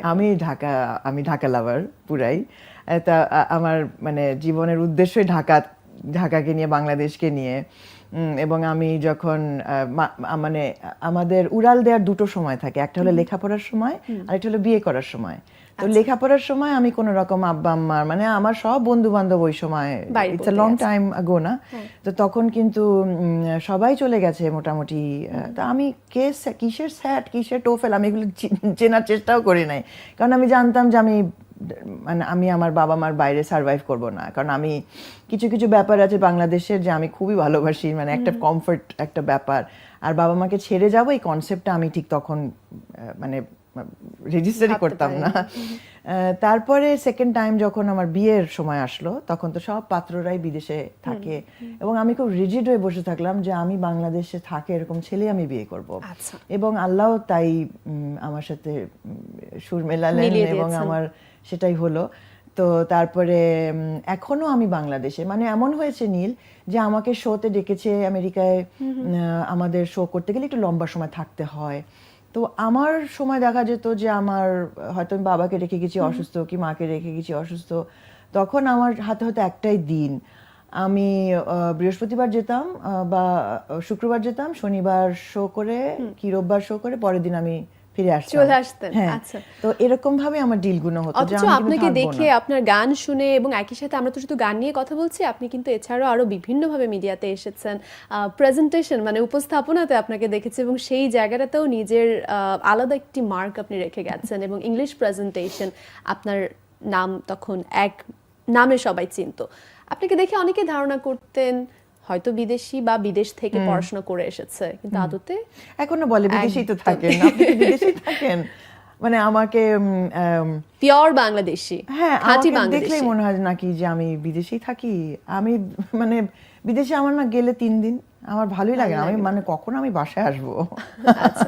আমি ঢাকা লাভার পুরাই। তা আমার মানে জীবনের উদ্দেশ্যই ঢাকাকে নিয়ে, বাংলাদেশকে নিয়ে। এবং আমি যখন মানে আমাদের উড়াল দেওয়ার দুটো সময় থাকে, একটা হলো লেখাপড়ার সময় আর একটা হলো বিয়ে করার সময়। তো লেখাপড়ার সময় আমি কোনো রকম আব্বা আম্মার মানে আমার সব বন্ধু বান্ধব ওই সময়, ইটস আ লং টাইম আগো না, তো তখন কিন্তু সবাই চলে গেছে মোটামুটি। তা আমি কিসের স্যাট কিসের টোফেল আমি এগুলো চেনার চেষ্টাও করি নাই, কারণ আমি জানতাম যে আমি আমার বাবা মার বাইরে সার্ভাইভ করব না, কারণ আমি কিছু কিছু ব্যাপার আছে বাংলাদেশের যে আমি খুবই ভালোবাসি, মানে একটা কমফর্ট একটা ব্যাপার, আর বাবা মাকে ছেড়ে যাব এই কনসেপ্টটা আমি ঠিক তখন মানে রেজিস্টারই করতাম না। তারপরে সেকেন্ড টাইম যখন আমার বিয়ের সময় আসলো, তখন তো সব পাত্ররাই বিদেশে থাকে এবং আমি খুব রিজিড হয়ে বসে থাকলাম যে আমি বাংলাদেশে থাকে এরকম ছেলে আমি বিয়ে করব। এবং আল্লাহ তাই আমার সাথে সুর মেলালেন এবং আমার সেটাই হলো। তো তারপরে এখনো আমি বাংলাদেশে, মানে এমন হয়েছে নীল যে আমাকে শোতে ডেকেছে আমেরিকায়, আমাদের শো করতে গেলে একটু লম্বা সময় থাকতে হয়। তো আমার সময় দেখা যেত যে আমার হয়তো আমি বাবাকে রেখে গেছি অসুস্থ, কি মাকে রেখে গেছি অসুস্থ, তখন আমার হাতে হয়তো একটাই দিন, আমি বৃহস্পতিবার যেতাম বা শুক্রবার যেতাম, শনিবার শো করে কি রোববার শো করে পরের দিন আমি ফিরে আসতাম, চলে আসতেন। আচ্ছা, তো এরকম ভাবে আমার ডিলগুলো হতো। অথচ আপনাকে দেখে, আপনার গান শুনে, এবং একই সাথে আমরা তো শুধু গান নিয়ে কথা বলছি, আপনি কিন্তু এছাড়াও আরো বিভিন্নভাবে মিডিয়াতে এসেছেন, প্রেজেন্টেশন মানে উপস্থাপনাতে আপনাকে দেখেছি, এবং সেই জায়গাটাতেও নিজের আলাদা একটি মার্ক আপনি রেখে গেছেন, এবং ইংলিশ প্রেজেন্টেশন আপনার নাম তখন এক নামে সবাই চিনতো। আপনাকে দেখে অনেকে ধারণা করতেন হয়তো বিদেশি বা বিদেশ থেকে পড়াশোনা করে এসেছে, কিন্তু আদতে এখনো বলে বিদেশি তো থাকেন, আপনি কি বিদেশি থাকেন, মানে আমাকে পিওর বাংলাদেশি, হ্যাঁ খাঁটি আমাকে বাংলাদেশি দেখলেই মনে হয় নাকি যে আমি বিদেশি থাকি। আমি মানে বিদেশে আমার না গেলে 3 দিন আমার ভালোই লাগে না, আমি মানে কখন আমি বাসায় আসবো। আচ্ছা।